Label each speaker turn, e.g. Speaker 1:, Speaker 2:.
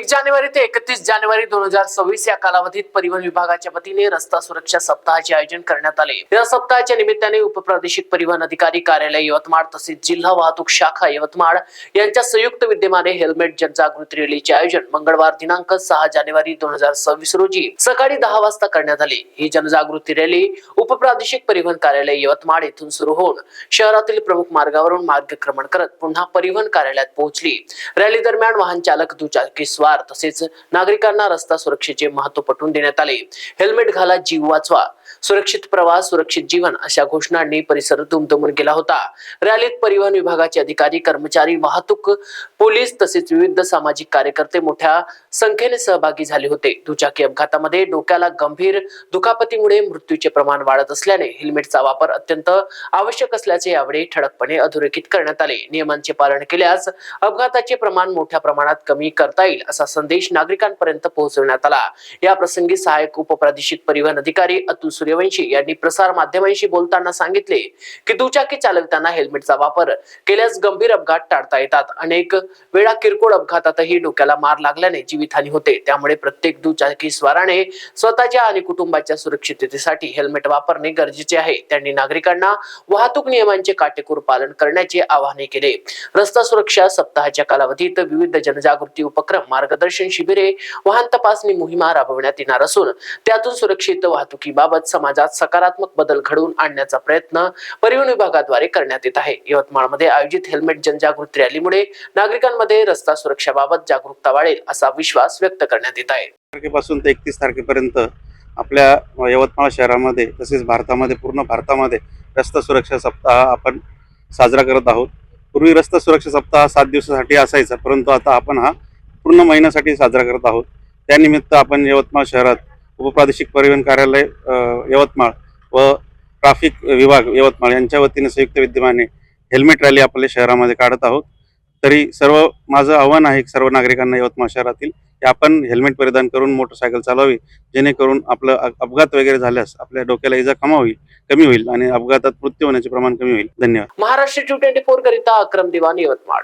Speaker 1: 1 जानेवारी ते 31 जानेवारी 2026 या कालावधीत परिवहन विभागाच्या वतीने रस्ता सुरक्षा सप्ताहाचे आयोजन करण्यात आले। या सप्ताहाच्या निमित्ताने उपप्रादेशिक परिवहन अधिकारी कार्यालय यवतमाळ तसेच जिल्हा वाहतूक शाखा यवतमाळ यांच्या संयुक्त विद्यमाने हेल्मेट जनजागृती रॅलीचे आयोजन मंगळवार दिनांक 6 जानेवारी 2026 रोजी सकाळी 10 वाजता करण्यात आले। ही जनजागृती रॅली उपप्रादेशिक परिवहन कार्यालय यवतमाळ येथून सुरू होऊन शहरातील प्रमुख मार्गावरून मार्गक्रमण करत पुन्हा परिवहन कार्यालयात पोहोचली। रॅली दरम्यान वाहन चालक, दुचाकी स्वार तसेच नागरिकांना रस्ता सुरक्षेचे महत्त्व पटवून देण्यात आले। हेल्मेट घाला, जीव वाचवा, सुरक्षित प्रवास, सुरक्षित जीवन अशा घोषणांनी परिसर दुमदुमून गेला होता। रॅलीत परिवहन विभागाचे अधिकारी, कर्मचारी, वाहतूक पोलीस तसेच विविध सामाजिक कार्यकर्ते मोठ्या संख्येने सहभागी झाले होते। दुचाकी अपघातामध्ये डोक्याला गंभीर दुखापतीमुळे मृत्यूचे प्रमाण वाढत असल्याने हेल्मेटचा वापर अत्यंत आवश्यक असल्याचे यावेळी ठळकपणे अधोरेखित करण्यात आले। नियमांचे पालन केल्यास अपघाताचे प्रमाण मोठ्या प्रमाणात कमी करता येईल असा संदेश नागरिकांपर्यंत पोहोचवण्यात आला। या प्रसंगी सहाय्यक उपप्रादेशिक परिवहन अधिकारी अतुल सूर्यवंशी यांनी प्रसार माध्यमांशी बोलताना सांगितले की दुचाकी चालवताना हेल्मेटचा वापर केल्यास गंभीर अपघात टाळता येतात। अनेक वेळा किरकोळ अपघातातही डोक्याला मार लागल्याने जीवितहानी होते। त्यामुळे प्रत्येक दुचाकी स्वाराने स्वतःच्या आणि कुटुंबाच्या सुरक्षिततेसाठी हेल्मेट वापरणे गरजेचे आहे। त्यांनी नागरिकांना वाहतूक नियमांचे काटेकोर पालन करण्याचे आवाहन केले। रस्ता सुरक्षा सप्ताहाच्या कालावधीत विविध जनजागृती उपक्रम, मार्गदर्शन शिबिरे, वाहन तपासणी मोहिमा राबवण्यात येणार असून त्यातून सुरक्षित वाहतुकीबाबत समाजात सकारात्मक बदल घडवून आणण्याचा प्रयत्न परिवहन विभागाद्वारे करण्यात येत आहे। यवतमाळमध्ये आयोजित हेल्मेट जनजागृती रॅलीमुळे नागरिकांमध्ये रस्ता सुरक्षेबाबत जागरूकता वाढेल असा विश्वास व्यक्त करण्यात येत आहे।
Speaker 2: तारखेपासून ते 31 तारखेपर्यंत आपल्या यवतमाळ शहरामध्ये तसेच भारतामध्ये, पूर्ण भारतामध्ये रस्ता सुरक्षा सप्ताह आपण साजरा करत आहोत। पूर्वी रस्ता सुरक्षा सप्ताह 7 दिवसासाठी असायचा, परंतु आता आपण हा पूर्ण महिन्यासाठी साजरा करत आहोत। त्यानिमित्त आपण यवतमाळ शहरात उपप्रादेशिक परिवहन कार्यालय यवतमाळ व ट्रॅफिक विभाग यवतमाळ यांच्या वतीने संयुक्त विद्यमाने हेल्मेट रॅली आपल्या शहरामध्ये काढत आहोत। तरी माझं आव्हान आहे सर्व नागरिकांना यवतमाळ शहरातील की आपण हेल्मेट परिधान करून मोटरसायकल चालवावी, जेणेकरून आपलं अपघात वगैरे झाल्यास आपल्या डोक्याला इजा कमी होईल आणि अपघातात मृत्यू होण्याचे प्रमाण कमी होईल। धन्यवाद।
Speaker 1: महाराष्ट्र 24 करिता अक्रम दिवान, यवतमाळ।